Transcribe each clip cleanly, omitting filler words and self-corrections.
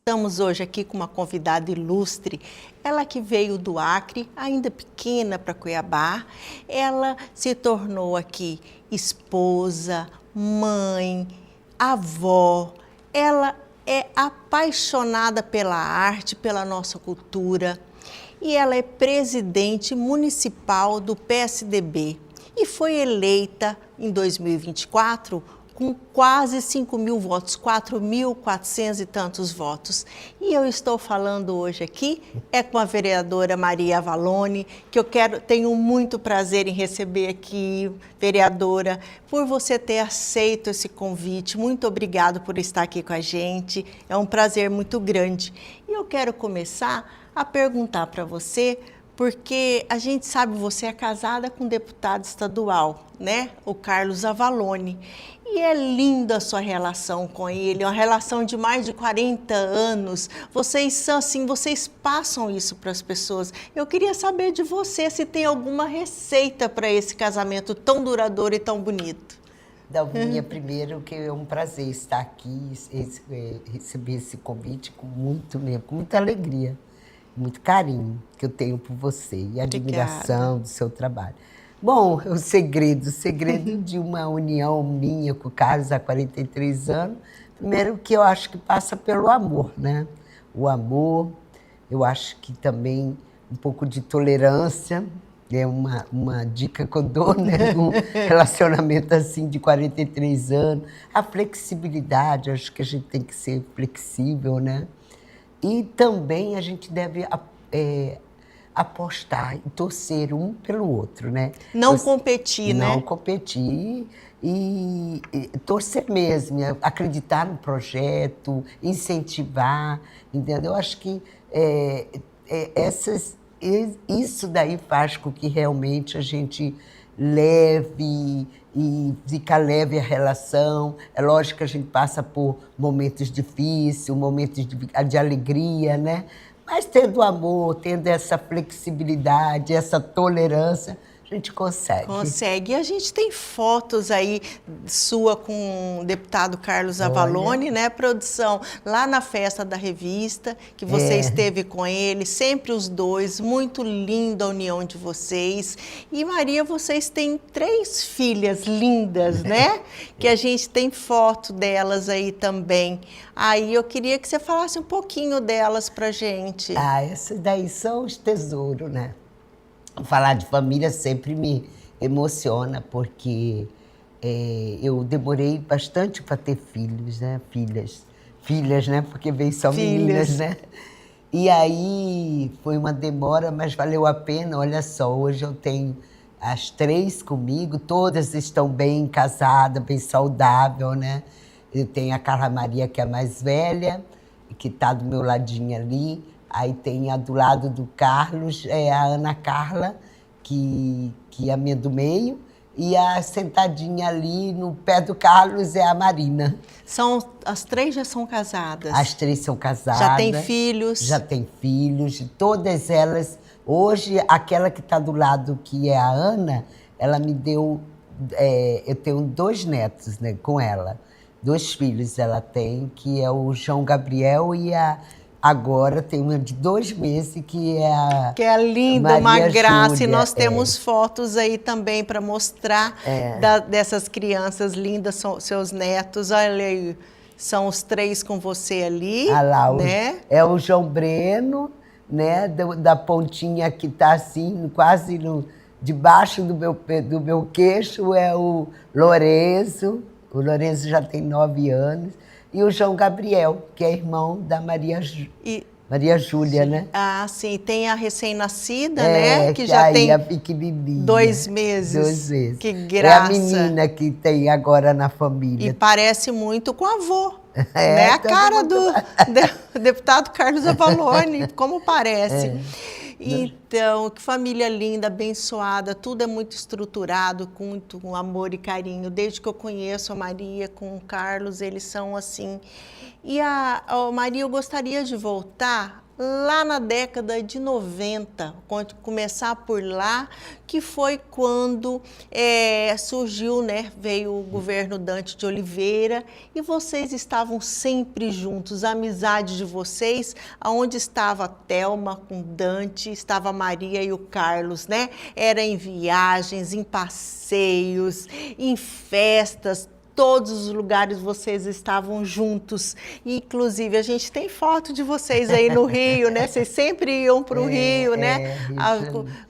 Estamos hoje aqui com uma convidada ilustre, ela que veio do Acre, ainda pequena, para Cuiabá. Ela se tornou aqui esposa, mãe, avó. Ela é apaixonada pela arte, pela nossa cultura. E ela é presidente municipal do PSDB e foi eleita em 2024 com quase 5.000 votos, 4.400 e tantos votos. E eu estou falando hoje aqui com a vereadora Maria Avalone, que tenho muito prazer em receber aqui, vereadora, por você ter aceito esse convite. Muito obrigado por estar aqui com a gente, é um prazer muito grande. E eu quero começar a perguntar para você, porque a gente sabe, você é casada com um deputado estadual, né? O Carlos Avalone. E é linda a sua relação com ele, uma relação de mais de 40 anos. Vocês são assim, vocês passam isso para as pessoas. Eu queria saber de você se tem alguma receita para esse casamento tão duradouro e tão bonito. Dalvinha, primeiro que é um prazer estar aqui, receber esse convite com muita alegria, muito carinho que eu tenho por você e admiração do seu trabalho. Bom, o segredo de uma união minha com o Carlos há 43 anos, primeiro que eu acho que passa pelo amor, né? O amor, eu acho que também um pouco de tolerância, é uma dica que eu dou, né? Um relacionamento assim de 43 anos. A flexibilidade, acho que a gente tem que ser flexível, né? E também a gente deve apostar e torcer um pelo outro, né? Não competir, né? Não competir e torcer mesmo, acreditar no projeto, incentivar, entendeu? Eu acho que isso daí faz com que realmente a gente leve e fica leve a relação. É lógico que a gente passa por momentos difíceis, momentos de alegria, né? Mas tendo amor, tendo essa flexibilidade, essa tolerância, a gente consegue. Consegue. E a gente tem fotos aí sua com o deputado Carlos Avalone, né, produção? Lá na festa da revista, que você esteve com ele, sempre os dois, muito linda a união de vocês. E Maria, vocês têm 3 filhas lindas, né? Que a gente tem foto delas aí também. Aí eu queria que você falasse um pouquinho delas pra gente. Essas daí são os tesouros, né? Falar de família sempre me emociona, porque eu demorei bastante para ter filhos, né? Filhas, né? Porque veio só meninas, né? E aí foi uma demora, mas valeu a pena. Olha só, hoje eu tenho as 3 comigo, todas estão bem casadas, bem saudáveis, né? Eu tenho a Carla Maria, que é a mais velha, que está do meu ladinho ali. Aí tem a do lado do Carlos, a Ana Carla, que é a minha do meio. E a sentadinha ali no pé do Carlos é a Marina. As 3 já são casadas? As 3 são casadas. Já tem filhos? Já tem filhos. Todas elas. Hoje, aquela que está do lado, que é a Ana, ela me deu... eu tenho 2 netos, né, com ela. 2 filhos ela tem, que é o João Gabriel e agora tem uma de 2 meses, que é a... Que é linda, uma graça. E nós temos fotos aí também para mostrar dessas crianças lindas, seus netos. Olha aí, são os 3 com você ali, né? É o João Breno, né? Da pontinha que está assim, quase debaixo do meu queixo, é o Lourenço. O Lourenço já tem 9 anos. E o João Gabriel, que é irmão da Maria Júlia, né? Ah, sim. Tem a recém-nascida, né? Que já tem a pequenininha. 2 meses. 2 meses. Que graça. É a menina que tem agora na família. E parece muito com o avô. Né? A cara do deputado Carlos Avalone, como parece. Então, que família linda, abençoada, tudo é muito estruturado, com muito amor e carinho. Desde que eu conheço a Maria com o Carlos, eles são assim. E Maria, eu gostaria de voltar lá na década de 90, começar por lá, que foi quando surgiu, né, veio o governo Dante de Oliveira, e vocês estavam sempre juntos, a amizade de vocês, aonde estava a Thelma com Dante, estava a Maria e o Carlos, né? Era em viagens, em passeios, em festas, todos os lugares vocês estavam juntos. Inclusive, a gente tem foto de vocês aí no Rio, né? Vocês sempre iam para o Rio, né?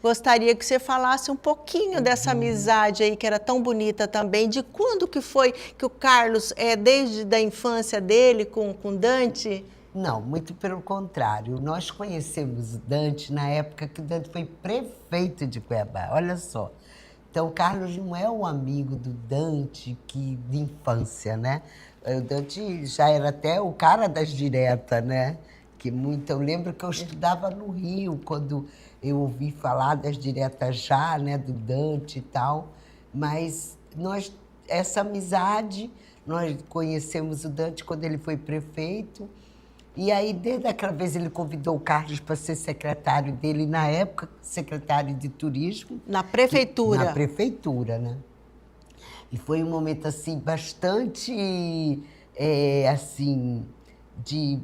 Gostaria que você falasse um pouquinho dessa amizade aí, que era tão bonita também, de quando que foi que o Carlos, desde a infância dele com Dante? Não, muito pelo contrário. Nós conhecemos o Dante na época que o Dante foi prefeito de Cuiabá, olha só. Então, o Carlos não é um amigo do Dante de infância, né? O Dante já era até o cara das diretas, né? Eu lembro que eu estudava no Rio, quando eu ouvi falar das diretas já, né? Do Dante e tal. Mas essa amizade, nós conhecemos o Dante quando ele foi prefeito. E aí, desde aquela vez, ele convidou o Carlos para ser secretário dele, na época, secretário de turismo. Na prefeitura? Na prefeitura, né? E foi um momento, assim, bastante, assim, de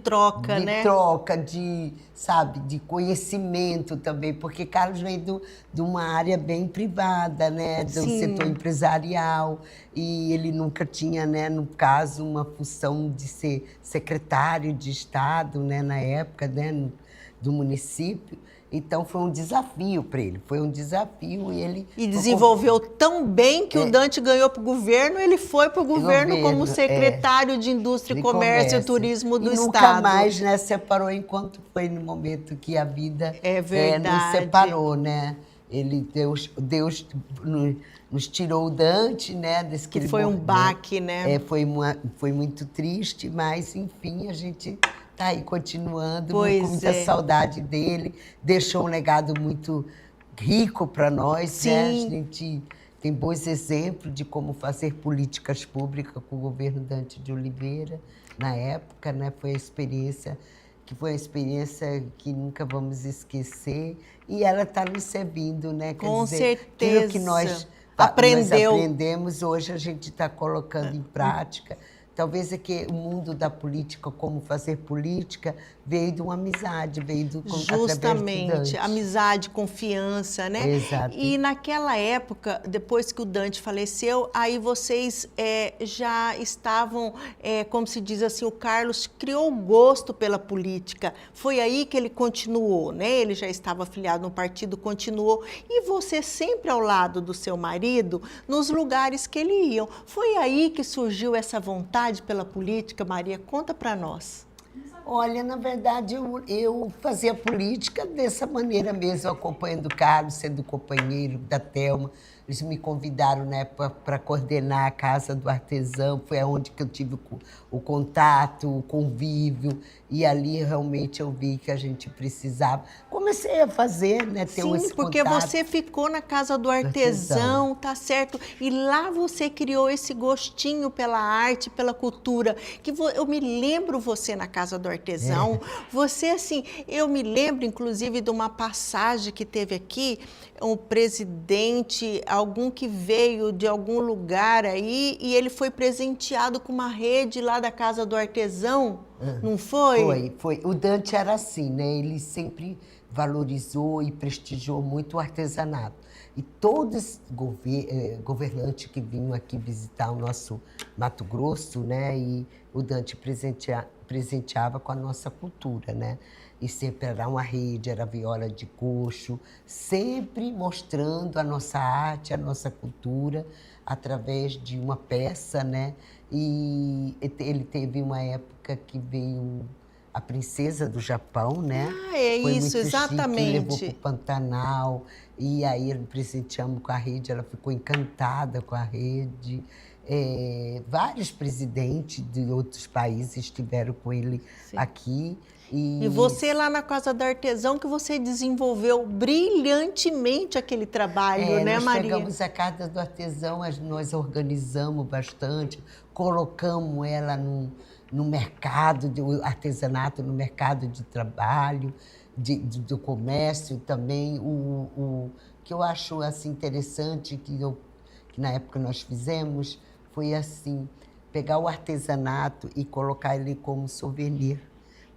troca, né? De troca, sabe, de conhecimento também, porque Carlos veio de uma área bem privada, né, do setor empresarial, e ele nunca tinha, né, no caso, uma função de ser secretário de Estado, né, na época, né, do município. Então, foi um desafio para ele, foi um desafio e ele... E desenvolveu tão bem que o Dante ganhou para o governo, ele foi para o governo como secretário de Indústria, Comércio e Turismo do Estado. Nunca mais, né, separou enquanto foi no momento que a vida nos separou, né? Deus nos tirou o Dante, né? Que foi um baque, né? Foi muito triste, mas, enfim, a gente... Tá aí continuando, com muita saudade dele, deixou um legado muito rico para nós, né? A gente tem bons exemplos de como fazer políticas públicas com o governo Dante de Oliveira, na época, né? Foi uma experiência que nunca vamos esquecer, e ela está nos servindo, né? Com certeza. Aquilo que nós aprendemos, hoje a gente está colocando em prática. Talvez é que o mundo da política, como fazer política, veio de uma amizade, Justamente, amizade, confiança, né? Exato. E naquela época, depois que o Dante faleceu, aí vocês já estavam, como se diz assim, o Carlos criou o gosto pela política. Foi aí que ele continuou, né? Ele já estava afiliado no partido, continuou. E você sempre ao lado do seu marido, nos lugares que ele ia. Foi aí que surgiu essa vontade pela política, Maria? Conta para nós. Olha, na verdade, eu fazia política dessa maneira mesmo, acompanhando o Carlos, sendo companheiro da Thelma. Eles me convidaram, né, para coordenar a Casa do Artesão, foi onde que eu tive o contato, o convívio, e ali realmente eu vi que a gente precisava. Comecei a fazer, né, ter esse contato. Sim, porque você ficou na Casa do Artesão, tá certo? E lá você criou esse gostinho pela arte, pela cultura, que eu me lembro você na Casa do Artesão, você assim, eu me lembro inclusive de uma passagem que teve aqui, um presidente, algum que veio de algum lugar aí, e ele foi presenteado com uma rede lá da Casa do Artesão, não foi? Foi. O Dante era assim, né? Ele sempre valorizou e prestigiou muito o artesanato. E todos governantes que vinham aqui visitar o nosso Mato Grosso, né? E o Dante presenteava com a nossa cultura, né? E sempre era uma rede, era viola de coxo, sempre mostrando a nossa arte, a nossa cultura, através de uma peça, né? E ele teve uma época que veio a princesa do Japão, né? Foi isso, muito exatamente. Chique, levou para o Pantanal, e aí ele presenteamos com a rede, ela ficou encantada com a rede. Vários presidentes de outros países estiveram com ele aqui. E você lá na Casa do Artesão, que você desenvolveu brilhantemente aquele trabalho, né, nós Maria? pegamos a Casa do Artesão, nós organizamos bastante, colocamos ela no mercado, o artesanato no mercado de trabalho, do comércio também. O que eu acho assim, interessante, que na época nós fizemos, foi assim, pegar o artesanato e colocar ele como souvenir,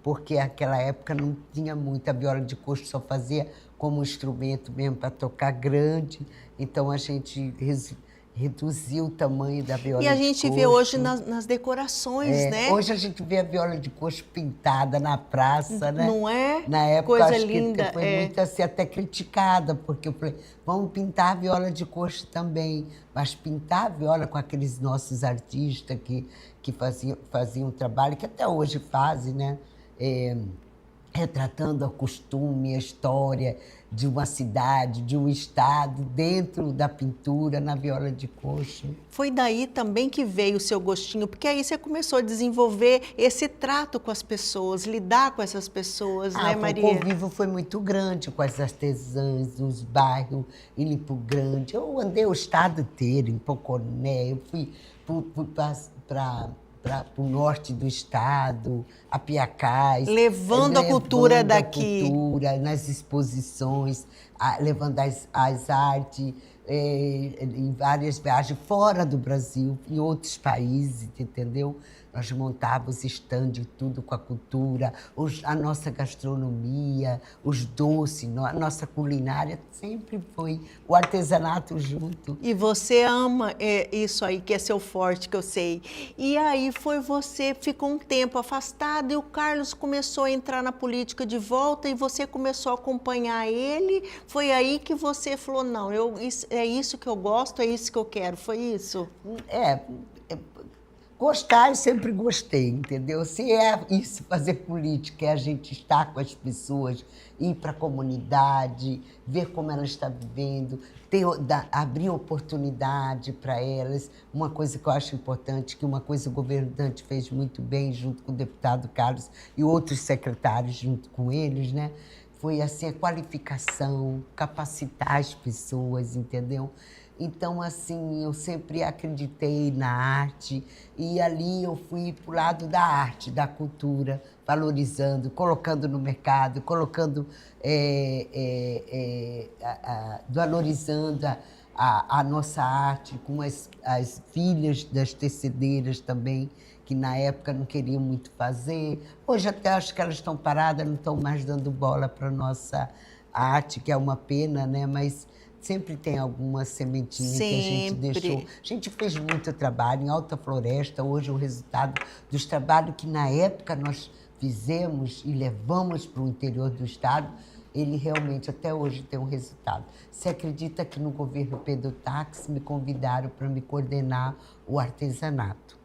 porque naquela época não tinha muita viola de coxo, só fazia como instrumento mesmo para tocar grande, então a gente reduziu o tamanho da viola de coxo. E a gente vê hoje nas decorações, né? Hoje a gente vê a viola de coxo pintada na praça, né? Não é? Na época, Coisa acho linda, que foi muito assim, até criticada, porque eu falei, vamos pintar a viola de coxo também, mas pintar a viola com aqueles nossos artistas que faziam um trabalho, que até hoje fazem, né? Retratando o costume, a história de uma cidade, de um estado, dentro da pintura, na viola de coxo. Foi daí também que veio o seu gostinho, porque aí você começou a desenvolver esse trato com as pessoas, lidar com essas pessoas, né, Maria? O convívio foi muito grande com as artesãs, nos bairros, em Limpo Grande. Eu andei o estado inteiro, em Poconé, eu fui para o norte do estado, a Piacás. Levando a cultura daqui. A cultura, nas exposições, levando as artes, em várias viagens fora do Brasil, em outros países, entendeu? Nós montávamos stand, tudo com a cultura, a nossa gastronomia, os doces, a nossa culinária sempre foi o artesanato junto. E você ama isso aí, que é seu forte, que eu sei. E aí você ficou um tempo afastado e o Carlos começou a entrar na política de volta e você começou a acompanhar ele. Foi aí que você falou, não, é isso que eu gosto, é isso que eu quero. Foi isso? Gostar, eu sempre gostei, entendeu? Se é isso, fazer política, é a gente estar com as pessoas, ir para a comunidade, ver como ela está vivendo, abrir oportunidade para elas. Uma coisa que eu acho importante, que uma coisa o governante fez muito bem, junto com o deputado Carlos e outros secretários junto com eles, né? Foi assim, a qualificação, capacitar as pessoas, entendeu? Então, assim, eu sempre acreditei na arte e ali eu fui para o lado da arte, da cultura, valorizando, colocando no mercado, valorizando a nossa arte, com as filhas das tecedeiras também, que na época não queriam muito fazer. Hoje até acho que elas estão paradas, não estão mais dando bola para a nossa arte, que é uma pena, né? Mas sempre tem alguma sementinha que a gente deixou. A gente fez muito trabalho em Alta Floresta, hoje o resultado dos trabalhos que na época nós fizemos e levamos para o interior do estado, ele realmente até hoje tem um resultado. Você acredita que no governo Pedro Táxi me convidaram para me coordenar o artesanato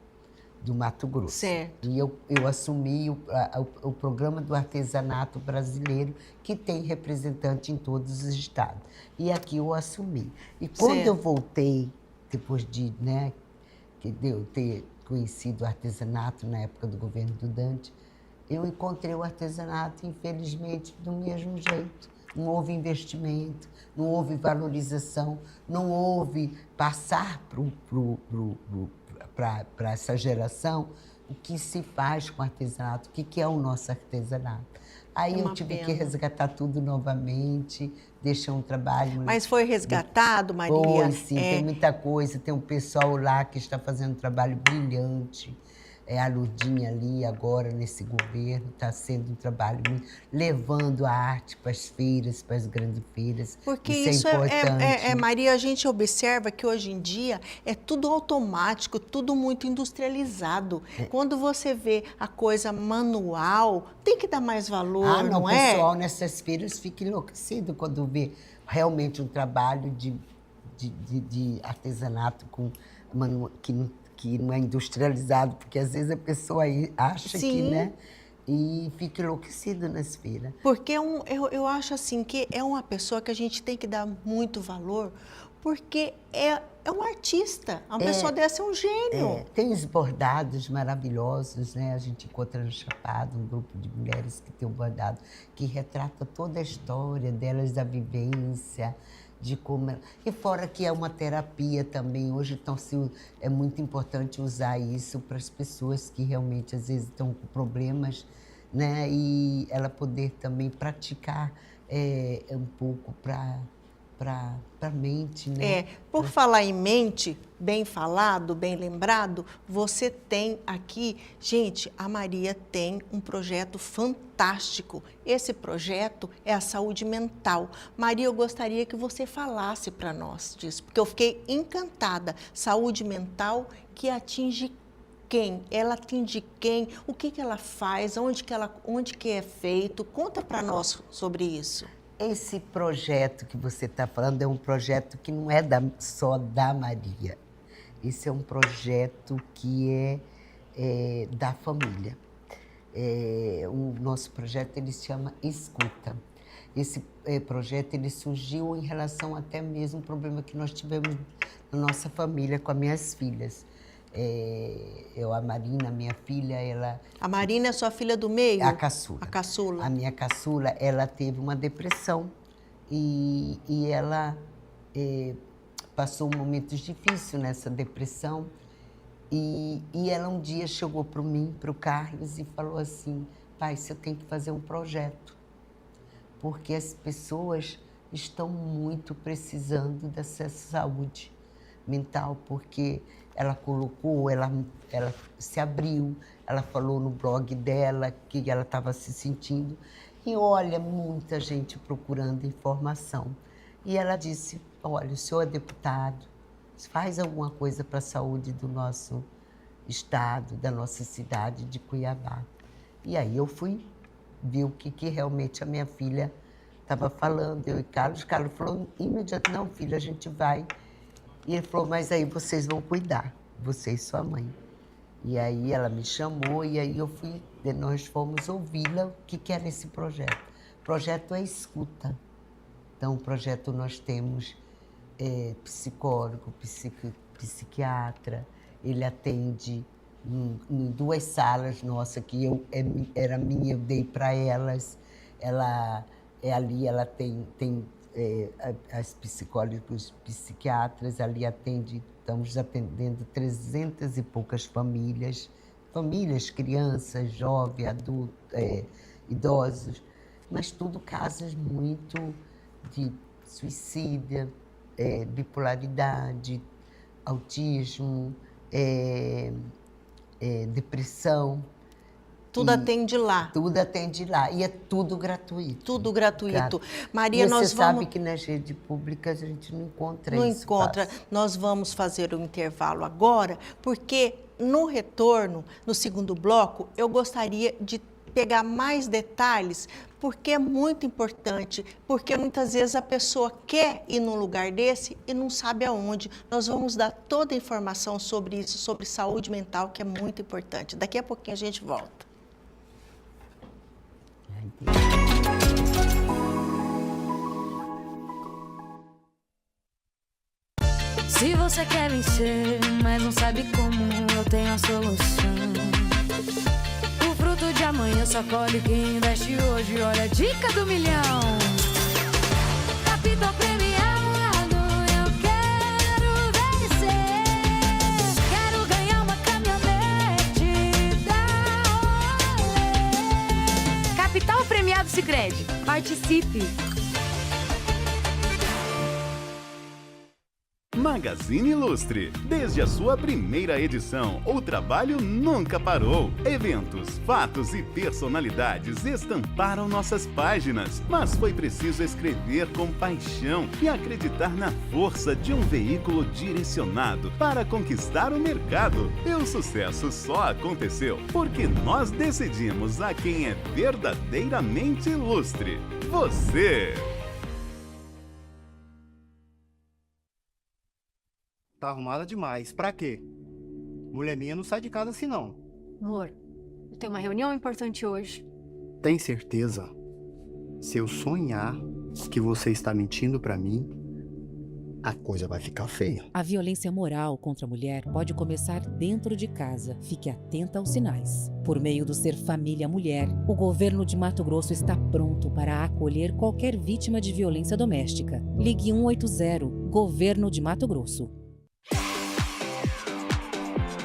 do Mato Grosso. Certo. E eu assumi o programa do artesanato brasileiro, que tem representante em todos os estados. E aqui eu assumi. E quando eu voltei, depois de eu ter conhecido o artesanato na época do governo do Dante, eu encontrei o artesanato, infelizmente, do mesmo jeito. Não houve investimento, não houve valorização, não houve passar para essa geração o que se faz com o artesanato, o que é o nosso artesanato. Aí eu tive que resgatar tudo novamente, deixei um trabalho... Mas foi resgatado, Maria? Foi, sim, tem muita coisa. Tem um pessoal lá que está fazendo um trabalho brilhante. A Lurdinha ali, agora, nesse governo, está sendo um trabalho levando a arte para as feiras, para as grandes feiras. Porque isso é importante. Maria, a gente observa que hoje em dia é tudo automático, tudo muito industrializado. Quando você vê a coisa manual, tem que dar mais valor, não é? O pessoal nessas feiras fica enlouquecido quando vê realmente um trabalho de artesanato que não é industrializado, porque às vezes a pessoa aí acha que, né? e fica enlouquecido nas feiras. Porque eu acho assim que é uma pessoa que a gente tem que dar muito valor, porque é um artista, uma pessoa dessa é um gênio. Tem os bordados maravilhosos, né? A gente encontra no Chapado um grupo de mulheres que tem um bordado que retrata toda a história delas, da vivência, de como... E fora que é uma terapia também. Hoje é muito importante usar isso para as pessoas que realmente, às vezes, estão com problemas, né? E ela poder também praticar um pouco para a mente, né? Por falar em mente, bem falado, bem lembrado, você tem aqui, gente, a Maria tem um projeto fantástico. Esse projeto é a saúde mental. Maria, eu gostaria que você falasse para nós disso, porque eu fiquei encantada. Saúde mental que atinge quem? Ela atinge quem? O que ela faz? Onde que é feito? Conta para nós sobre isso. Esse projeto que você está falando é um projeto que não é só da Maria. Esse é um projeto que é da família. O nosso projeto ele se chama Escuta. Esse projeto ele surgiu em relação até mesmo ao problema que nós tivemos na nossa família com as minhas filhas. A Marina, minha filha, ela... A Marina é sua filha do meio? A caçula. A caçula. A minha caçula, ela teve uma depressão e ela passou momentos difíceis nessa depressão. E ela um dia chegou para mim, para o Carlos, e falou assim: pai, você tem que fazer um projeto, porque as pessoas estão muito precisando dessa saúde mental, porque ela colocou, ela se abriu, ela falou no blog dela que ela estava se sentindo, e olha, muita gente procurando informação. E ela disse: olha, o senhor é deputado, faz alguma coisa para a saúde do nosso estado, da nossa cidade de Cuiabá. E aí eu fui ver o que realmente a minha filha estava falando, eu e Carlos. Carlos falou imediatamente: não, filha, a gente vai. E ele falou: mas aí vocês vão cuidar, você e sua mãe. E aí ela me chamou e aí nós fomos ouvi-la o que era esse projeto. O projeto é escuta. Então, o projeto nós temos psicólogo, psiquiatra, ele atende em 2 salas nossas, que era minha, eu dei para elas. Ela ali, ela tem as psicólogas, psiquiatras, ali estamos atendendo 300 e poucas famílias, crianças, jovens, adultos, idosos, mas tudo casos muito de suicídio, bipolaridade, autismo, depressão. Tudo atende lá. Tudo atende lá. E é tudo gratuito. Tudo gratuito. Maria, você sabe que nas redes públicas a gente não encontra isso. Não encontra. Nós vamos fazer um intervalo agora, porque no retorno, no segundo bloco, eu gostaria de pegar mais detalhes, porque é muito importante, porque muitas vezes a pessoa quer ir num lugar desse e não sabe aonde. Nós vamos dar toda a informação sobre isso, sobre saúde mental, que é muito importante. Daqui a pouquinho a gente volta. Se você quer vencer, mas não sabe como, eu tenho a solução. O fruto de amanhã só colhe quem investe hoje. Olha a dica do milhão. Capital premiado, eu quero vencer. Quero ganhar uma caminhonete da Olé. Capital premiado Sicredi. Participe. Magazine Ilustre. Desde a sua primeira edição, o trabalho nunca parou. Eventos, fatos e personalidades estamparam nossas páginas, mas foi preciso escrever com paixão e acreditar na força de um veículo direcionado para conquistar o mercado. E o sucesso só aconteceu porque nós decidimos a quem é verdadeiramente ilustre. Você! Tá arrumada demais. Pra quê? Mulher minha não sai de casa assim, não. Amor, eu Tem uma reunião importante hoje. Tem certeza? Se eu sonhar que você está mentindo pra mim, a coisa vai ficar feia. A violência moral contra a mulher pode começar dentro de casa. Fique atenta aos sinais. Por meio do Ser Família Mulher, o governo de Mato Grosso está pronto para acolher qualquer vítima de violência doméstica. Ligue 180, Governo de Mato Grosso.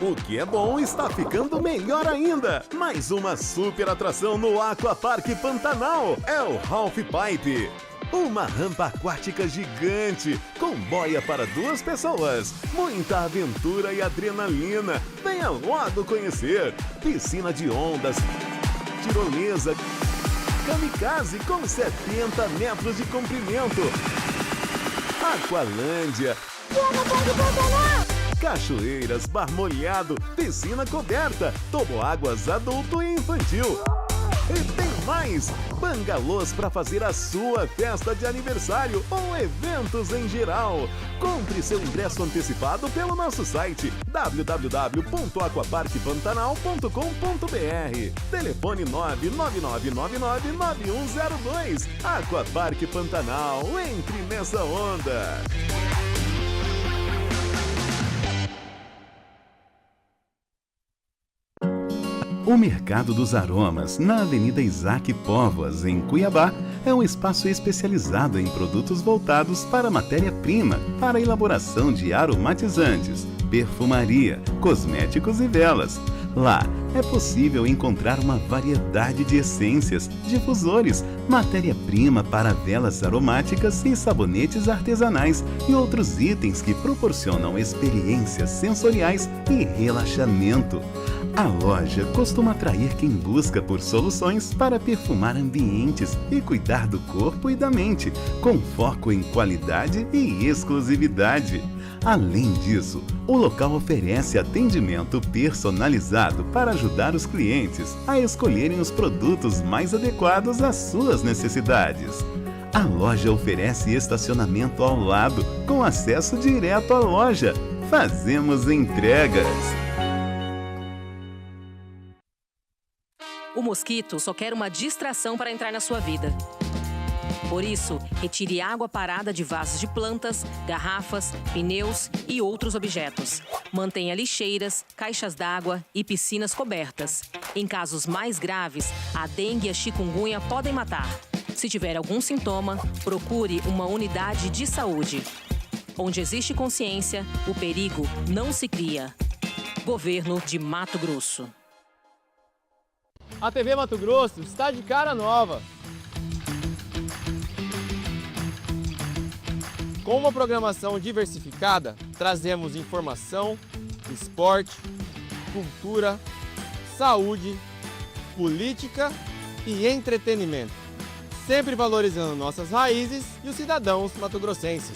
O que é bom está ficando melhor ainda. Mais uma super atração no Aquapark Pantanal. É o Half Pipe. Uma rampa aquática gigante, com boia para 2 pessoas. Muita aventura e adrenalina. Venha logo conhecer. Piscina de ondas, tirolesa, kamikaze com 70 metros de comprimento. Aqualândia. Cachoeiras, bar molhado, piscina coberta, toboáguas adulto e infantil. E tem mais! Bangalôs para fazer a sua festa de aniversário ou eventos em geral. Compre seu ingresso antecipado pelo nosso site www.aquaparkpantanal.com.br. Telefone 999999102. Aquapark Pantanal, entre nessa onda! O Mercado dos Aromas, na Avenida Isaac Póvoas, em Cuiabá, é um espaço especializado em produtos voltados para matéria-prima, para a elaboração de aromatizantes, perfumaria, cosméticos e velas. Lá é possível encontrar uma variedade de essências, difusores, matéria-prima para velas aromáticas e sabonetes artesanais e outros itens que proporcionam experiências sensoriais e relaxamento. A loja costuma atrair quem busca por soluções para perfumar ambientes e cuidar do corpo e da mente, com foco em qualidade e exclusividade. Além disso, o local oferece atendimento personalizado para ajudar os clientes a escolherem os produtos mais adequados às suas necessidades. A loja oferece estacionamento ao lado, com acesso direto à loja. Fazemos entregas. O mosquito só quer uma distração para entrar na sua vida. Por isso, retire água parada de vasos de plantas, garrafas, pneus e outros objetos. Mantenha lixeiras, caixas d'água e piscinas cobertas. Em casos mais graves, a dengue e a chikungunya podem matar. Se tiver algum sintoma, procure uma unidade de saúde. Onde existe consciência, o perigo não se cria. Governo de Mato Grosso. A TV Mato Grosso está de cara nova. Com uma programação diversificada, trazemos informação, esporte, cultura, saúde, política e entretenimento, sempre valorizando nossas raízes e os cidadãos mato-grossenses.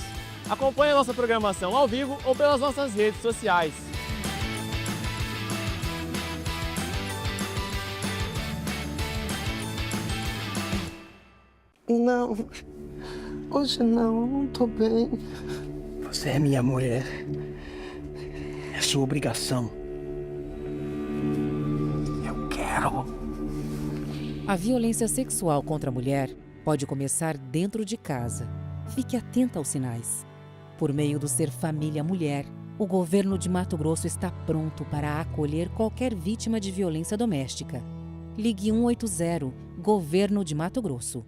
Acompanhe a nossa programação ao vivo ou pelas nossas redes sociais. Não, hoje não tô bem. Você é minha mulher. É sua obrigação. Eu quero. A violência sexual contra a mulher pode começar dentro de casa. Fique atenta aos sinais. Por meio do Ser Família Mulher, o governo de Mato Grosso está pronto para acolher qualquer vítima de violência doméstica. Ligue 180, Governo de Mato Grosso.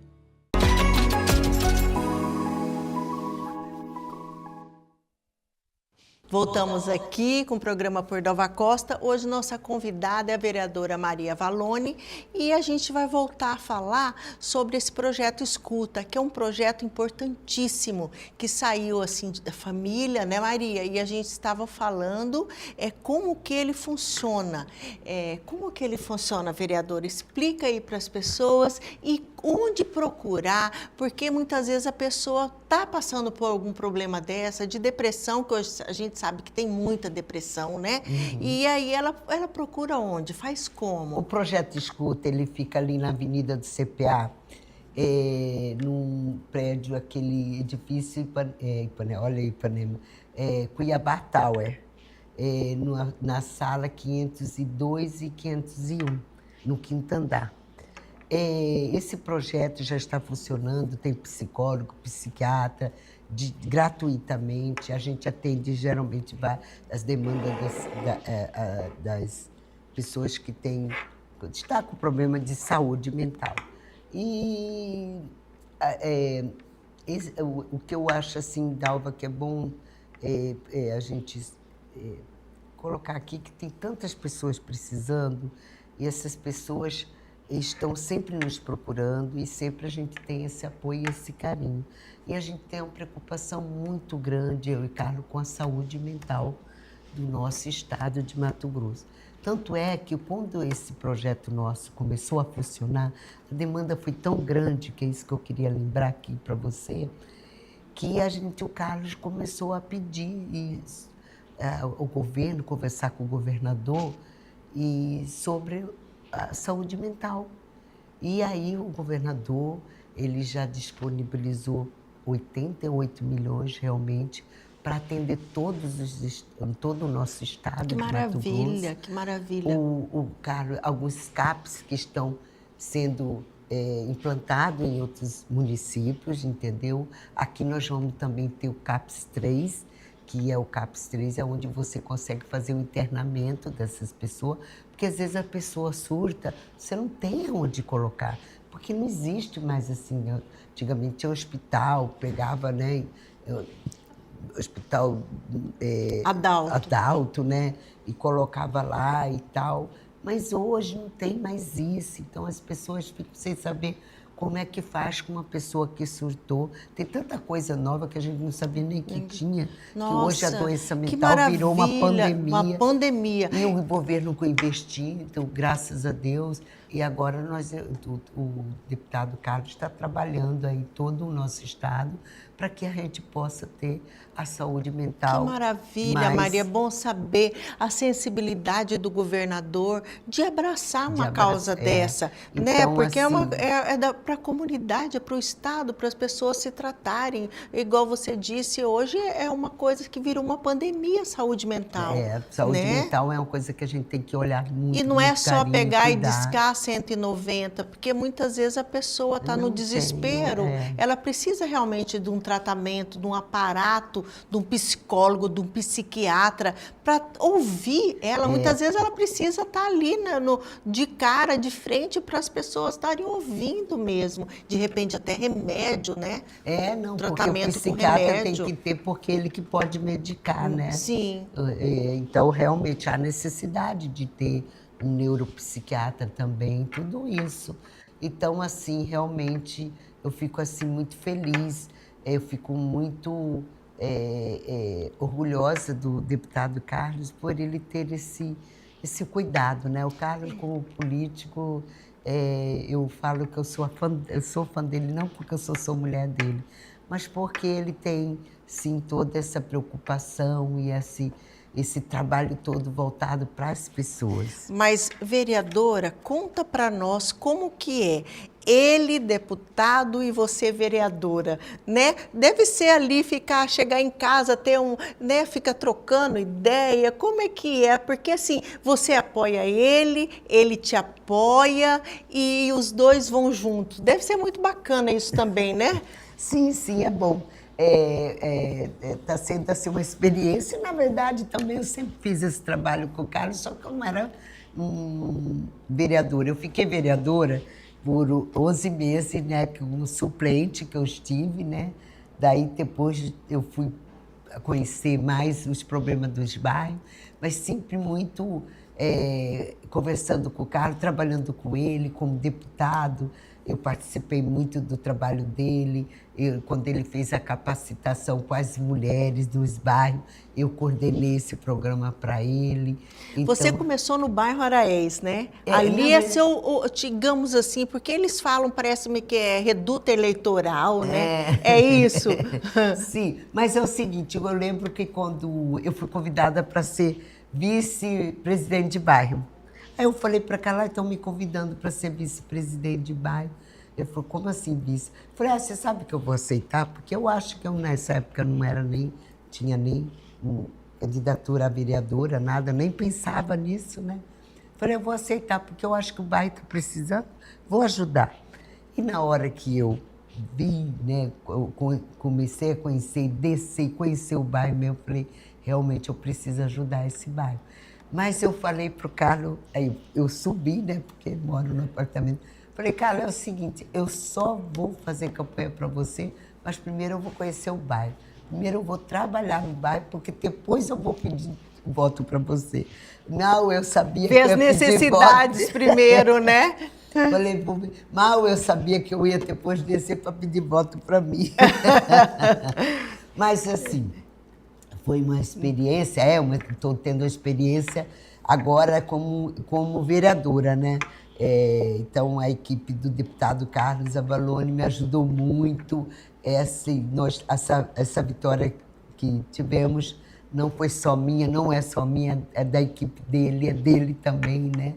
Voltamos aqui com o programa Por Dalva Costa. Hoje nossa convidada é a vereadora Maria Vallone e a gente vai voltar a falar sobre esse projeto Escuta, que é um projeto importantíssimo que saiu assim da família, né, Maria? E a gente estava falando como que ele funciona. Como que ele funciona, vereadora? Explica aí para as pessoas e onde procurar, porque muitas vezes a pessoa está passando por algum problema dessa, de depressão, que hoje a gente sabe que tem muita depressão, né? Uhum. E aí ela procura onde? Faz como? O projeto Escuta, ele fica ali na Avenida do CPA, num prédio, aquele edifício, Ipanema, Cuiabá Tower, na sala 502 e 501. no quinto andar. Esse projeto já está funcionando, tem psicólogo, psiquiatra, gratuitamente. A gente atende geralmente as demandas das pessoas que estão com problema de saúde mental. E o que eu acho, assim, Dalva, que é bom a gente colocar aqui, que tem tantas pessoas precisando, e essas pessoas estão sempre nos procurando e sempre a gente tem esse apoio e esse carinho. E a gente tem uma preocupação muito grande, eu e Carlos, com a saúde mental do nosso estado de Mato Grosso. Tanto é que quando esse projeto nosso começou a funcionar, a demanda foi tão grande, que é isso que eu queria lembrar aqui para você, que o Carlos começou a pedir ao governo, conversar com o governador sobre a saúde mental. E aí o governador, ele já disponibilizou 88 milhões realmente para atender todo o nosso estado de Mato Grosso. Que maravilha. Carlos, alguns CAPs que estão sendo implantados em outros municípios, entendeu? Aqui nós vamos também ter o CAPS 3, que é o CAPS 3, é onde você consegue fazer o internamento dessas pessoas, porque às vezes a pessoa surta, você não tem onde colocar, porque não existe mais assim. Antigamente tinha hospital, pegava, né, hospital adulto, né, e colocava lá e tal, mas hoje não tem mais isso, então as pessoas ficam sem saber como é que faz com uma pessoa que surtou. Tem tanta coisa nova que a gente não sabia nem que tinha. Nossa, que hoje a doença mental virou uma pandemia. Uma pandemia. E o governo investiu, então, graças a Deus. E agora o deputado Carlos está trabalhando aí todo o nosso estado para que a gente possa ter a saúde mental. Que maravilha, Maria. É bom saber a sensibilidade do governador de abraçar uma causa dessa, né? Então, porque assim, para a comunidade, é para o estado, para as pessoas se tratarem. Igual você disse, hoje é uma coisa que virou uma pandemia, saúde mental. Saúde né? mental é uma coisa que a gente tem que olhar muito. E não é só pegar e cuidar. discar 190, porque muitas vezes a pessoa está no desespero, ela precisa realmente de um tratamento, de um aparato, de um psicólogo, de um psiquiatra, para ouvir ela. Muitas vezes ela precisa estar ali, né, de cara, de frente, para as pessoas estarem ouvindo mesmo. De repente até remédio, né? Não, tratamento porque o psiquiatra com remédio. tem que ter, porque ele que pode medicar, né? Sim. Então, realmente, há necessidade de ter um neuropsiquiatra também, tudo isso. Então, assim, realmente, eu fico assim muito feliz, eu fico muito orgulhosa do deputado Carlos por ele ter esse cuidado, né? O Carlos, como político, eu falo que eu sou fã dele, não porque eu sou mulher dele, mas porque ele tem, sim, toda essa preocupação e esse trabalho todo voltado para as pessoas. Mas, vereadora, conta para nós como que é. Ele, deputado, e você, vereadora, né? Deve ser ali chegar em casa, né? Fica trocando ideia. Como é que é? Porque, assim, você apoia ele te apoia e os dois vão juntos. Deve ser muito bacana isso também, né? Sim, é bom. Está sendo assim, uma experiência. Na verdade, também eu sempre fiz esse trabalho com o Carlos, só que eu não era vereadora. Eu fiquei vereadora por 11 meses, né, como suplente que eu estive, né? Daí depois eu fui conhecer mais os problemas dos bairros, mas sempre muito conversando com o Carlos, trabalhando com ele como deputado. Eu participei muito do trabalho dele. Quando ele fez a capacitação com as mulheres dos bairros, eu coordenei esse programa para ele. Então, você começou no bairro Araés, né? Ali é seu, digamos assim, porque eles falam, parece-me que é reduto eleitoral, né? É isso? Sim, mas é o seguinte, eu lembro que quando eu fui convidada para ser vice-presidente de bairro, aí eu falei para cá, estão me convidando para ser vice-presidente de bairro. Ele falou, como assim vice? Eu falei, você sabe que eu vou aceitar? Porque eu acho que eu nessa época não tinha nem candidatura a vereadora, nada, eu nem pensava nisso, né? Falei, eu vou aceitar, porque eu acho que o bairro está precisando, vou ajudar. E na hora que eu vi, né, comecei a conhecer, descer, conhecer o bairro mesmo, falei, realmente eu preciso ajudar esse bairro. Mas eu falei pro Carlos, aí eu subi, né, porque ele mora no apartamento. Falei, Carlos, é o seguinte, eu só vou fazer campanha para você, mas primeiro eu vou conhecer o bairro. Primeiro eu vou trabalhar no bairro, porque depois eu vou pedir voto para você. Não, eu sabia que eu ia as necessidades primeiro, né? Falei, mal eu sabia que eu ia depois descer para pedir voto para mim. Mas, assim, foi uma experiência, estou tendo uma experiência agora como vereadora, né? Então, a equipe do deputado Carlos Avalone me ajudou muito. Essa vitória que tivemos não foi só minha, não é só minha, é da equipe dele, é dele também, né?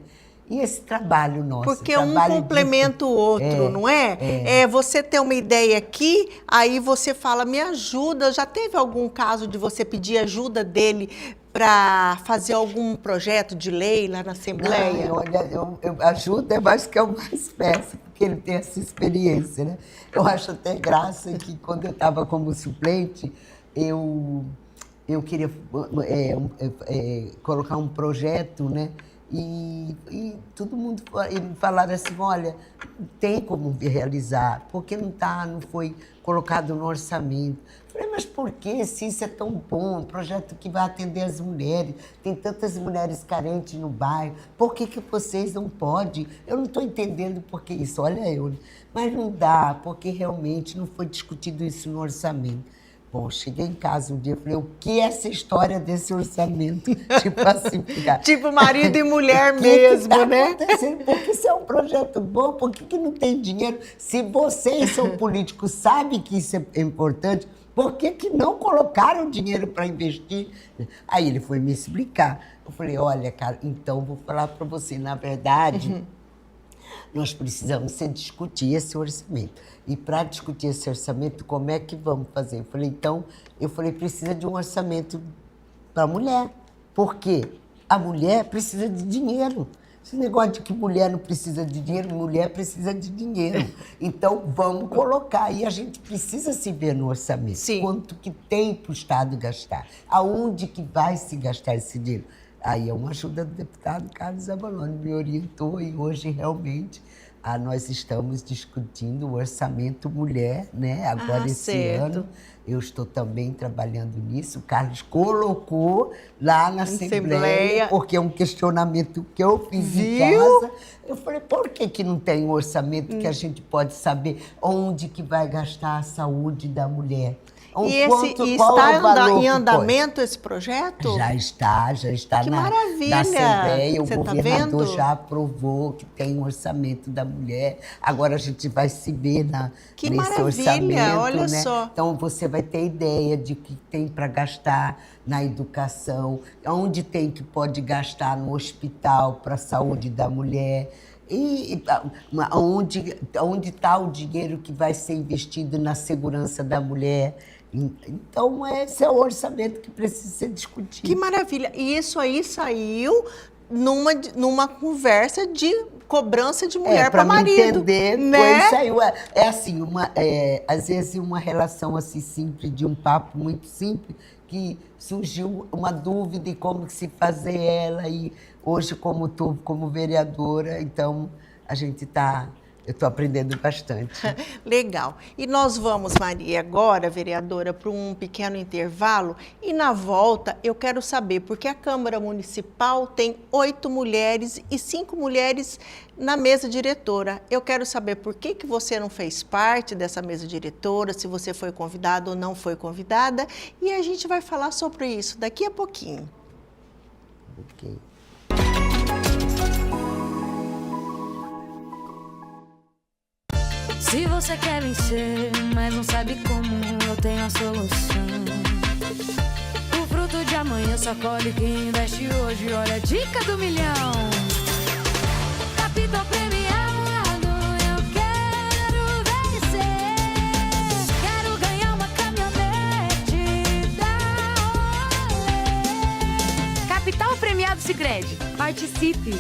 E esse trabalho nosso. Porque um complementa o outro, não é? Você tem uma ideia aqui, aí você fala, me ajuda. Já teve algum caso de você pedir ajuda dele para fazer algum projeto de lei lá na Assembleia? Não, olha, eu ajudo, é mais que eu mais peço, porque ele tem essa experiência, né? Eu acho até graça que quando eu estava como suplente, eu queria colocar um projeto, né? E todo mundo falaram assim, olha, tem como realizar, porque não foi colocado no orçamento. Falei, mas por que, se isso é tão bom, um projeto que vai atender as mulheres, tem tantas mulheres carentes no bairro, por que vocês não podem? Eu não estou entendendo por que isso, olha eu, mas não dá, porque realmente não foi discutido isso no orçamento. Bom, cheguei em casa um dia e falei, o que é essa história desse orçamento? Tipo assim, tipo marido e mulher mesmo, tá né? Acontecendo? Porque isso é um projeto bom, por que não tem dinheiro? Se vocês são políticos, sabem que isso é importante, por que não colocaram dinheiro para investir? Aí ele foi me explicar. Eu falei, olha, cara, então vou falar para você, na verdade, nós precisamos discutir esse orçamento. E para discutir esse orçamento, como é que vamos fazer? Eu falei, precisa de um orçamento para a mulher. Por quê? A mulher precisa de dinheiro. Esse negócio de que mulher não precisa de dinheiro, mulher precisa de dinheiro. Então, vamos colocar. E a gente precisa se ver no orçamento. Sim. Quanto que tem para o Estado gastar? Aonde que vai se gastar esse dinheiro? Aí é uma ajuda do deputado Carlos Avalone, me orientou e hoje realmente nós estamos discutindo o orçamento mulher, né? Agora esse ano eu estou também trabalhando nisso. O Carlos colocou lá na Assembleia, porque é um questionamento que eu fiz em casa. Eu falei, por que não tem um orçamento que a gente pode saber onde que vai gastar a saúde da mulher? Está em andamento esse projeto? Já está Que na maravilha. Assembleia. O Você governador tá vendo? já aprovou que tem um orçamento da mulher. Agora a gente vai se ver Que nesse maravilha, orçamento. olha né? só. Então você vai ter ideia de que tem para gastar na educação, onde tem que pode gastar no hospital para a saúde da mulher. E onde está o dinheiro que vai ser investido na segurança da mulher. Então, esse é o orçamento que precisa ser discutido. Que maravilha. E isso aí saiu numa conversa de cobrança de mulher para marido. Entender, né? Saiu. Às vezes uma relação assim simples, de um papo muito simples, que surgiu uma dúvida de como se fazer ela. E hoje, como vereadora, então eu estou aprendendo bastante. Legal. E nós vamos, Maria, agora, vereadora, para um pequeno intervalo. E na volta, eu quero saber, porque a Câmara Municipal tem 8 mulheres e 5 mulheres na mesa diretora. Eu quero saber por que você não fez parte dessa mesa diretora, se você foi convidada ou não foi convidada. E a gente vai falar sobre isso daqui a pouquinho. Ok. Se você quer vencer, mas não sabe como, eu tenho a solução. O fruto de amanhã só colhe quem investe hoje. Olha a dica do milhão. Capital premiado, eu quero vencer. Quero ganhar uma caminhonete da Olé. Capital premiado Sicredi. Participe.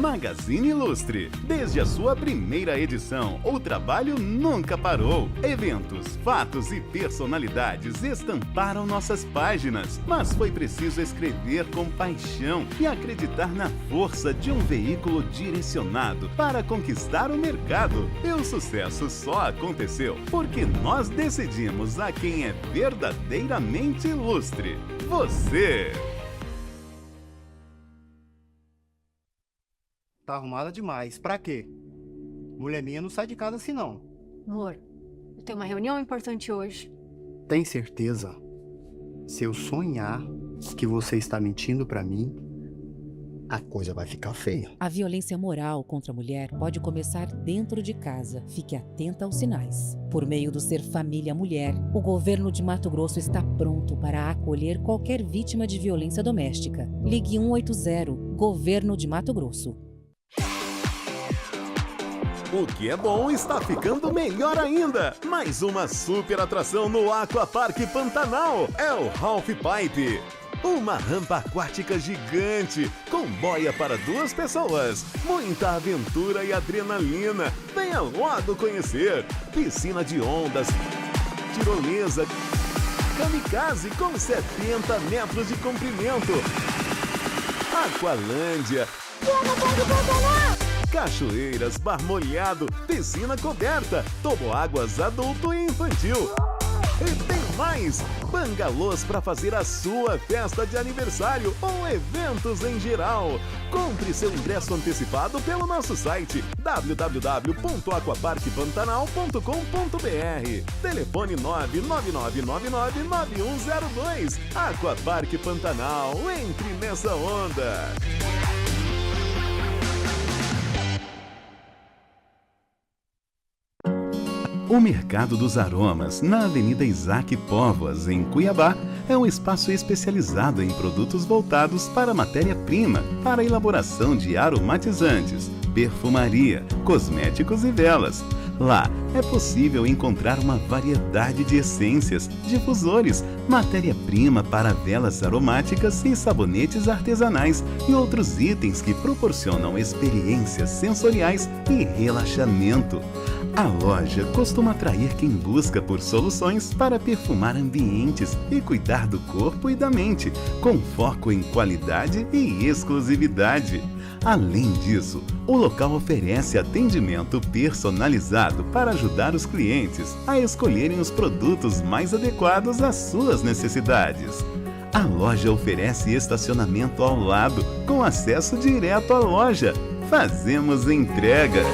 Magazine Ilustre. Desde a sua primeira edição, o trabalho nunca parou. Eventos, fatos e personalidades estamparam nossas páginas, mas foi preciso escrever com paixão e acreditar na força de um veículo direcionado para conquistar o mercado. E o sucesso só aconteceu porque nós decidimos a quem é verdadeiramente ilustre. Você! Tá arrumada demais. Pra quê? Mulher minha não sai de casa assim, não. Amor, eu tenho uma reunião importante hoje. Tem certeza? Se eu sonhar que você está mentindo pra mim, a coisa vai ficar feia. A violência moral contra a mulher pode começar dentro de casa. Fique atenta aos sinais. Por meio do Ser Família Mulher, o governo de Mato Grosso está pronto para acolher qualquer vítima de violência doméstica. Ligue 180, Governo de Mato Grosso. O que é bom está ficando melhor ainda. Mais uma super atração no Aquapark Pantanal. É o Half Pipe. Uma rampa aquática gigante, com boia para 2 pessoas. Muita aventura e adrenalina. Venha logo conhecer. Piscina de ondas, tirolesa, kamikaze com 70 metros de comprimento. Aqualândia. Cachoeiras, bar molhado, piscina coberta, toboáguas adulto e infantil. E tem mais! Bangalôs para fazer a sua festa de aniversário ou eventos em geral. Compre seu ingresso antecipado pelo nosso site www.aquaparkpantanal.com.br. Telefone 999999102. Aquapark Pantanal, entre nessa onda! O Mercado dos Aromas, na Avenida Isaac Póvoas, em Cuiabá, é um espaço especializado em produtos voltados para matéria-prima, para a elaboração de aromatizantes, perfumaria, cosméticos e velas. Lá é possível encontrar uma variedade de essências, difusores, matéria-prima para velas aromáticas e sabonetes artesanais e outros itens que proporcionam experiências sensoriais e relaxamento. A loja costuma atrair quem busca por soluções para perfumar ambientes e cuidar do corpo e da mente, com foco em qualidade e exclusividade. Além disso, o local oferece atendimento personalizado para ajudar os clientes a escolherem os produtos mais adequados às suas necessidades. A loja oferece estacionamento ao lado, com acesso direto à loja. Fazemos entregas.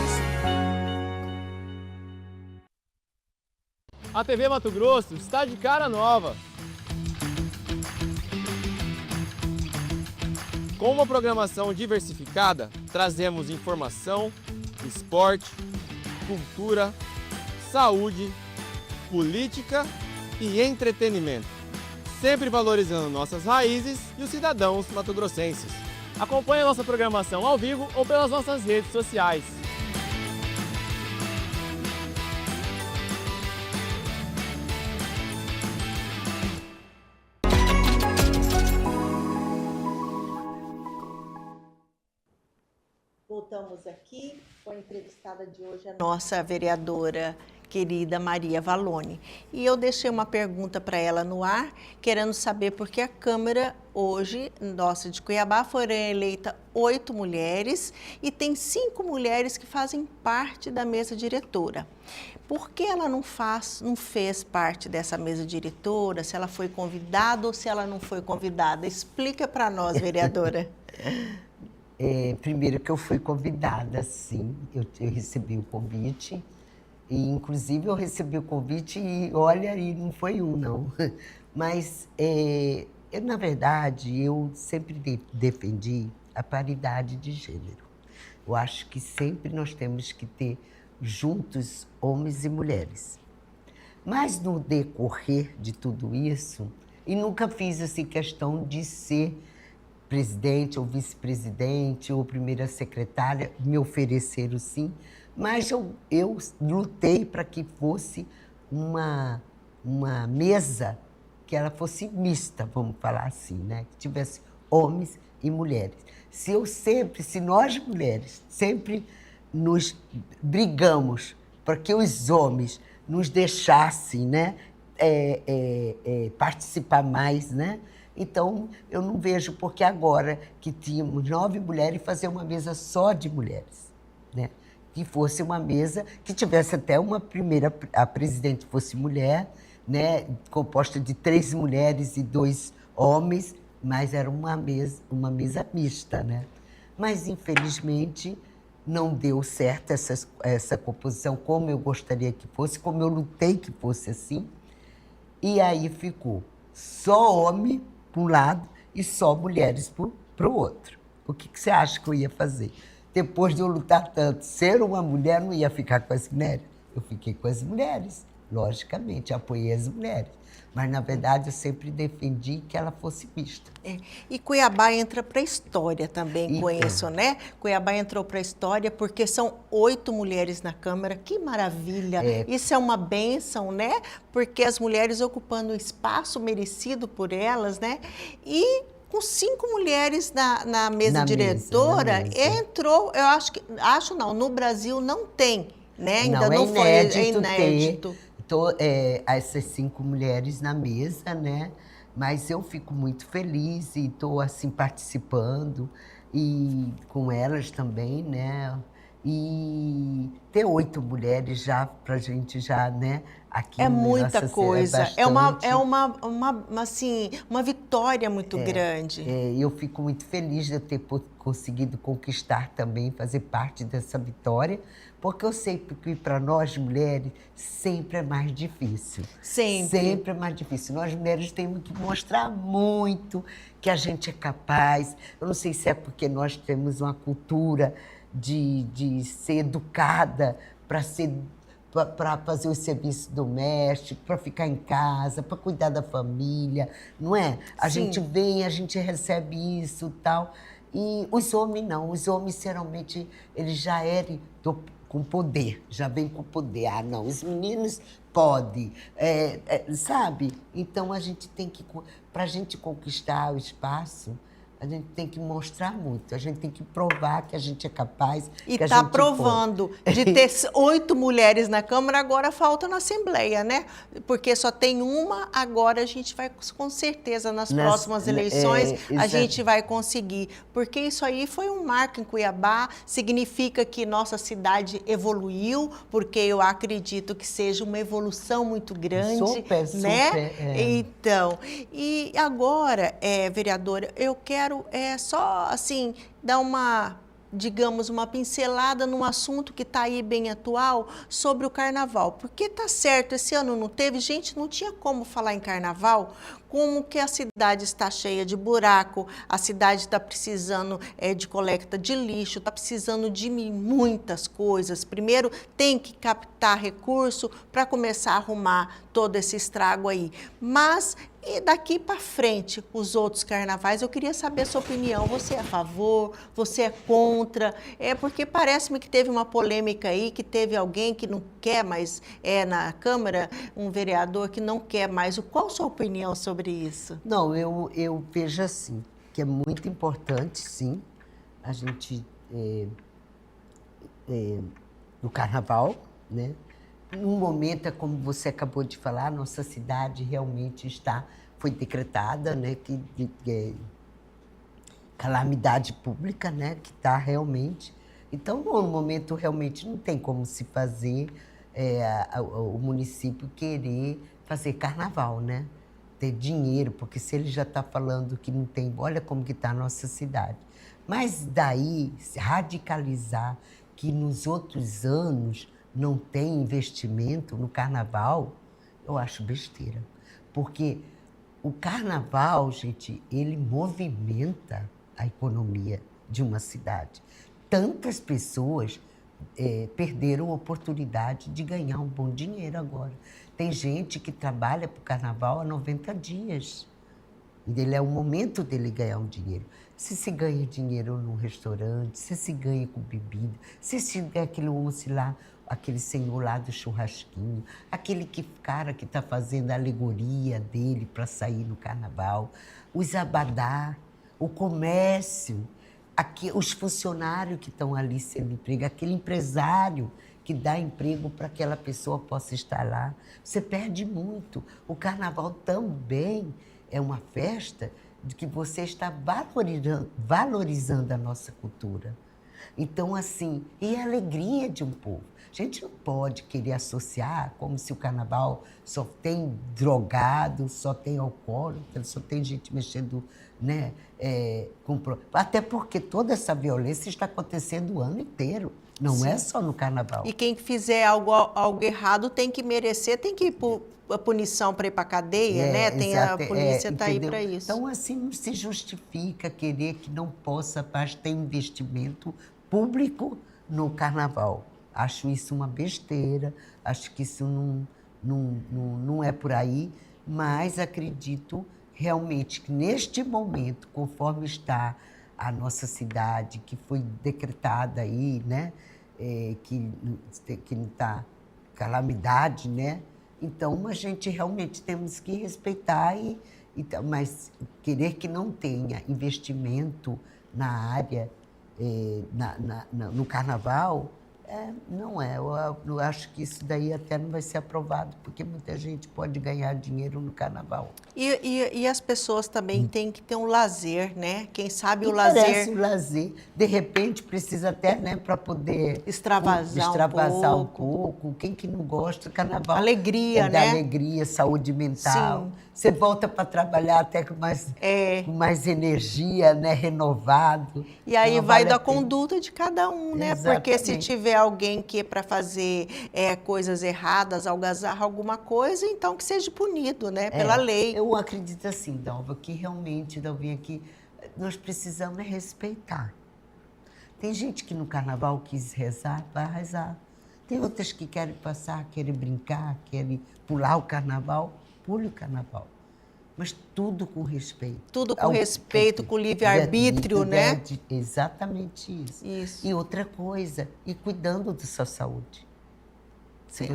A TV Mato Grosso está de cara nova. Com uma programação diversificada, trazemos informação, esporte, cultura, saúde, política e entretenimento, sempre valorizando nossas raízes e os cidadãos mato-grossenses. Acompanhe a nossa programação ao vivo ou pelas nossas redes sociais. Voltamos aqui com a entrevistada de hoje, a nossa vereadora querida Maria Valone. E eu deixei uma pergunta para ela no ar, querendo saber por que a Câmara hoje, nossa de Cuiabá, foram eleitas 8 mulheres e tem 5 mulheres que fazem parte da mesa diretora. Por que ela não fez parte dessa mesa diretora, se ela foi convidada ou se ela não foi convidada? Explica para nós, vereadora. Primeiro que eu fui convidada, sim, eu recebi o convite, e inclusive eu recebi o convite e olha, e não foi um, não. Mas, na verdade, eu sempre defendi a paridade de gênero. Eu acho que sempre nós temos que ter juntos homens e mulheres. Mas no decorrer de tudo isso, e nunca fiz assim, questão de ser presidente ou vice-presidente ou primeira secretária, me ofereceram sim, mas eu lutei para que fosse uma mesa que ela fosse mista, vamos falar assim, né? Que tivesse homens e mulheres. Se nós mulheres sempre nos brigamos para que os homens nos deixassem, né, participar mais, né? Então, eu não vejo porque agora que tínhamos 9 mulheres, fazer uma mesa só de mulheres, né? Que fosse uma mesa que tivesse até a presidente fosse mulher, né? Composta de 3 mulheres e 2 homens, mas era uma mesa mista, né? Mas, infelizmente, não deu certo essa composição como eu gostaria que fosse, como eu lutei que fosse assim. E aí ficou só homem para um lado e só mulheres para o outro. O que você acha que eu ia fazer? Depois de eu lutar tanto, ser uma mulher, não ia ficar com as mulheres. Eu fiquei com as mulheres, logicamente, apoiei as mulheres. Mas, na verdade, eu sempre defendi que ela fosse mista. E Cuiabá entra para a história também com isso, né? Cuiabá entrou para a história porque são 8 mulheres na Câmara. Que maravilha! Isso é uma bênção, né? Porque as mulheres ocupando o espaço merecido por elas, né? E com 5 mulheres na mesa diretora, entrou, eu acho não, no Brasil não tem, né? Ainda não foi, é inédito. Essas 5 mulheres na mesa, né? Mas eu fico muito feliz e estou assim participando e com elas também, né? E ter 8 mulheres já para a gente já, né? Aqui é muita coisa, bastante. uma vitória muito grande. Eu fico muito feliz de eu ter conseguido conquistar também, fazer parte dessa vitória, porque eu sei que para nós mulheres sempre é mais difícil. Sempre é mais difícil. Nós mulheres temos que mostrar muito que a gente é capaz. Eu não sei se é porque nós temos uma cultura de ser educada para fazer o serviço doméstico, para ficar em casa, para cuidar da família, não é? A gente vem, a gente recebe isso e tal. E os homens não. Os homens, geralmente, eles já eram com poder, já vêm com poder. Ah, não, os meninos podem, sabe? Então, a gente tem que, para a gente conquistar o espaço, a gente tem que mostrar muito, a gente tem que provar que a gente é capaz. E está provando. De ter 8 mulheres na Câmara, agora falta na Assembleia, né? Porque só tem uma, agora a gente vai, com certeza, nas próximas eleições, a gente vai conseguir. Porque isso aí foi um marco em Cuiabá, significa que nossa cidade evoluiu, porque eu acredito que seja uma evolução muito grande, né? Então, e agora, vereadora, eu quero só, assim, dar digamos, uma pincelada num assunto que está aí bem atual sobre o carnaval. Porque tá certo, esse ano não teve, gente, não tinha como falar em carnaval, como que a cidade está cheia de buraco, a cidade está precisando de coleta de lixo, está precisando de muitas coisas. Primeiro tem que captar recurso para começar a arrumar todo esse estrago aí. Mas e daqui para frente, os outros carnavais, eu queria saber a sua opinião. Você é a favor? Você é contra? Porque parece-me que teve uma polêmica aí, que teve alguém que não quer mais, na Câmara, um vereador que não quer mais. Qual a sua opinião sobre isso? Não, eu vejo assim, que é muito importante, sim, a gente, no carnaval, né? Num momento, como você acabou de falar, nossa cidade realmente foi decretada, né, calamidade pública, né, que está realmente. Então, no momento, realmente não tem como se fazer o município querer fazer carnaval, né? Ter dinheiro, porque se ele já está falando que não tem, olha como que está a nossa cidade. Mas daí, radicalizar que nos outros anos não tem investimento no carnaval, eu acho besteira. Porque o carnaval, gente, ele movimenta a economia de uma cidade. Tantas pessoas perderam a oportunidade de ganhar um bom dinheiro agora. Tem gente que trabalha para o carnaval há 90 dias. Ele é o momento dele ganhar um dinheiro. Se ganha dinheiro num restaurante, se ganha com bebida, se ganha aquele moço lá, aquele senhor lá do churrasquinho, aquele cara que está fazendo a alegoria dele para sair no carnaval, os abadá, o comércio, os funcionários que estão ali sendo emprego, aquele empresário que dá emprego para aquela pessoa possa estar lá. Você perde muito. O carnaval também é uma festa de que você está valorizando a nossa cultura. Então, assim, e a alegria de um povo. A gente não pode querer associar como se o carnaval só tem drogado, só tem alcoólatra, só tem gente mexendo, né? Até porque toda essa violência está acontecendo o ano inteiro. Não é só no carnaval. E quem fizer algo errado tem que merecer, tem que ir a punição para ir para a cadeia, né? A polícia está aí para isso. Então, assim, não se justifica querer que não possa ter investimento público no carnaval. Acho isso uma besteira, acho que isso não é por aí, mas acredito realmente que neste momento, conforme está a nossa cidade, que foi decretada aí, né? Que não está calamidade, né? Então, a gente realmente temos que respeitar, mas querer que não tenha investimento na área, no carnaval, não é. Eu acho que isso daí até não vai ser aprovado, porque muita gente pode ganhar dinheiro no carnaval. E as pessoas também têm que ter um lazer, né? Quem sabe o lazer... o lazer. De repente, precisa até, né, para poder... Extravasar um pouco. Quem que não gosta do carnaval? Alegria, né? né? Alegria, saúde mental. Sim. Você volta para trabalhar até com mais energia, né? Renovado. E aí vai da conduta de cada um, né? Exatamente. Porque se tiver alguém que é para fazer coisas erradas, algazarra alguma coisa, então que seja punido, né? Pela lei. Eu acredito assim, Dalva, que realmente, Dalvinha, aqui nós precisamos respeitar. Tem gente que no carnaval quis rezar, vai rezar. Tem outras que querem passar, querem brincar, querem pular o carnaval, pule o carnaval. Mas tudo com respeito. Tudo com respeito, com livre-arbítrio, né? Exatamente isso. E outra coisa, e cuidando da sua saúde.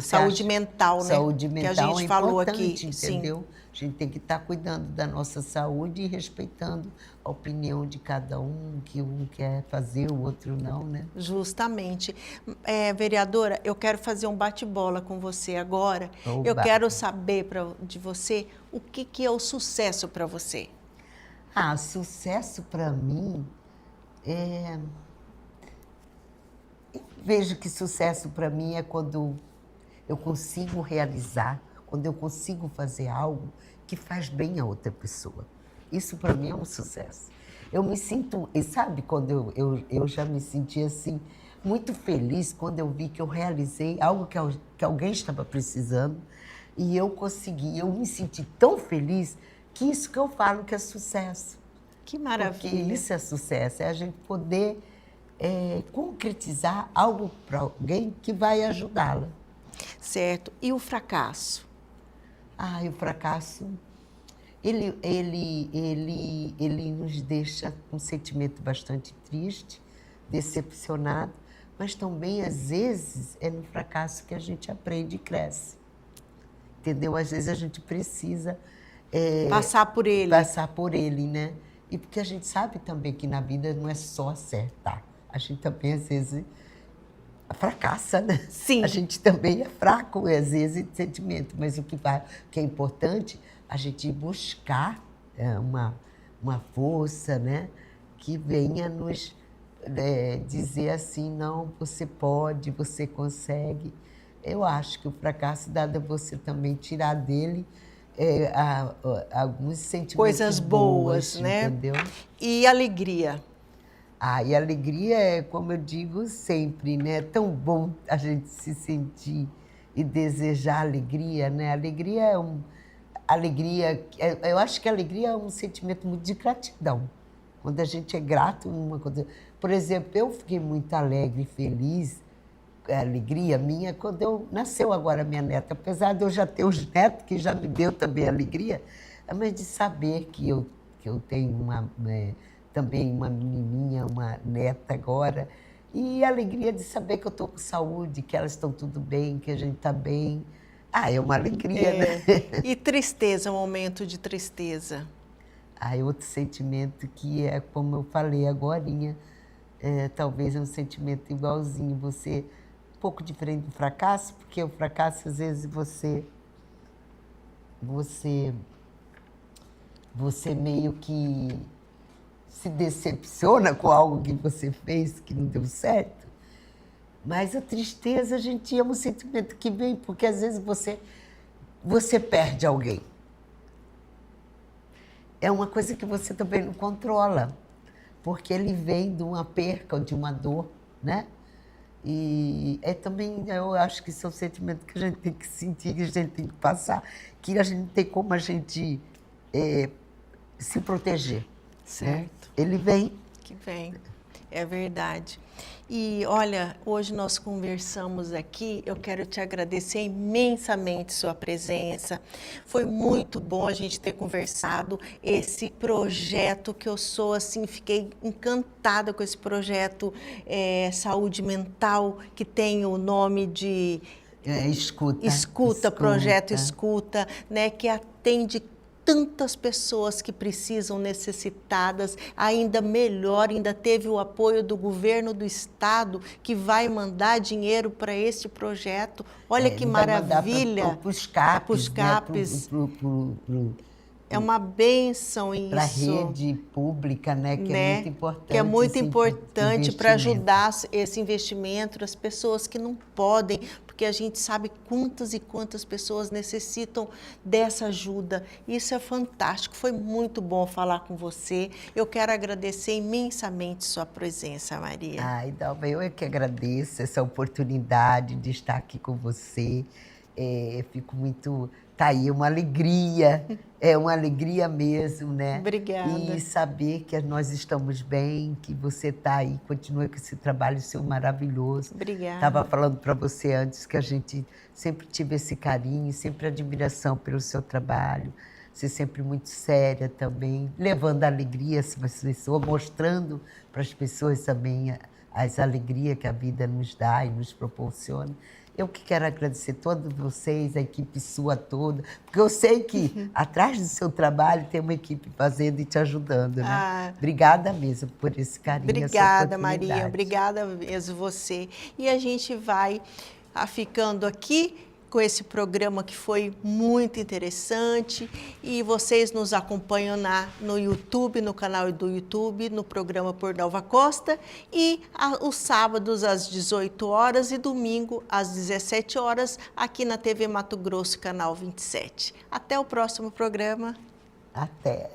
Saúde mental, né? Saúde mental que a gente falou aqui, entendeu? Sim. A gente tem que estar cuidando da nossa saúde e respeitando a opinião de cada um, que um quer fazer, o outro não, né? Justamente. Vereadora, eu quero fazer um bate-bola com você agora. Oba. Eu quero saber de você o que é o sucesso para você. Sucesso para mim Eu vejo que sucesso para mim é quando eu consigo realizar, quando eu consigo fazer algo que faz bem a outra pessoa. Isso para mim é um sucesso. Eu me sinto, e sabe, quando eu já me senti assim, muito feliz quando eu vi que eu realizei algo que alguém estava precisando e eu consegui. Eu me senti tão feliz que isso que eu falo que é sucesso. Que maravilha. Porque isso é sucesso, é a gente poder concretizar algo para alguém que vai ajudá-la. Certo. E o fracasso? E o fracasso, ele nos deixa com um sentimento bastante triste, decepcionado, mas também, às vezes, é no fracasso que a gente aprende e cresce. Entendeu? Às vezes a gente precisa... passar por ele. Passar por ele, né? E porque a gente sabe também que na vida não é só acertar. A gente também, às vezes, fracassa, né? Sim. A gente também é fraco, às vezes, de sentimento. Mas o que é importante, a gente buscar uma força, né? Que venha nos dizer assim, não, você pode, você consegue. Eu acho que o fracasso dá a você também tirar dele alguns sentimentos coisas boas, né? Entendeu? E alegria? E alegria é, como eu digo sempre, né? É tão bom a gente se sentir e desejar alegria, né? Alegria eu acho que a alegria é um sentimento muito de gratidão. Quando a gente é grato numa coisa. Por exemplo, eu fiquei muito alegre e feliz, a alegria minha, quando nasceu agora minha neta. Apesar de eu já ter os netos, que já me deu também alegria, mas de saber que eu tenho também uma menininha, uma neta agora, e a alegria de saber que eu estou com saúde, que elas estão tudo bem, que a gente está bem. É uma alegria, né? E tristeza, um momento de tristeza? Aí outro sentimento que é, como eu falei agorinha, talvez é um sentimento igualzinho, você, um pouco diferente do fracasso, porque o fracasso, às vezes, você meio que se decepciona com algo que você fez que não deu certo. Mas a tristeza, a gente é um sentimento que vem, porque às vezes você perde alguém. É uma coisa que você também não controla, porque ele vem de uma perca ou de uma dor, né? E também, eu acho que são sentimentos que a gente tem que sentir, que a gente tem que passar, que a gente não tem como a gente se proteger. Certo. Né? Ele vem. Que vem, é verdade. E olha, hoje nós conversamos aqui, eu quero te agradecer imensamente sua presença. Foi muito bom a gente ter conversado esse projeto que eu sou assim, fiquei encantada com esse projeto Saúde Mental, que tem o nome de Escuta. Projeto Escuta, né, que atende tantas pessoas que precisam, necessitadas, ainda melhor, ainda teve o apoio do governo do estado, que vai mandar dinheiro para este projeto. Olha que maravilha! Para os CAPs. É uma bênção isso. Para a rede pública, né, que é muito importante. Que é muito importante para ajudar esse investimento, as pessoas que não podem, porque a gente sabe quantas e quantas pessoas necessitam dessa ajuda. Isso é fantástico, foi muito bom falar com você. Eu quero agradecer imensamente sua presença, Maria. Ai, Dalva, eu é que agradeço essa oportunidade de estar aqui com você. Fico muito... Tá aí, uma alegria, é uma alegria mesmo, né? Obrigada. E saber que nós estamos bem, que você está aí, continua com esse trabalho seu maravilhoso. Obrigada. Estava falando para você antes que a gente sempre tive esse carinho, sempre admiração pelo seu trabalho. Você sempre muito séria também, levando alegria às pessoas, mostrando para as pessoas também as alegrias que a vida nos dá e nos proporciona. Eu que quero agradecer a todos vocês, a equipe sua toda, porque eu sei que atrás do seu trabalho tem uma equipe fazendo e te ajudando, né? Obrigada mesmo por esse carinho. Obrigada, Maria. Obrigada mesmo você. E a gente vai ficando aqui com esse programa que foi muito interessante e vocês nos acompanham no YouTube, no canal do YouTube, no programa Por Dalva Costa e os sábados às 18 horas e domingo às 17 horas aqui na TV Mato Grosso, canal 27. Até o próximo programa. Até.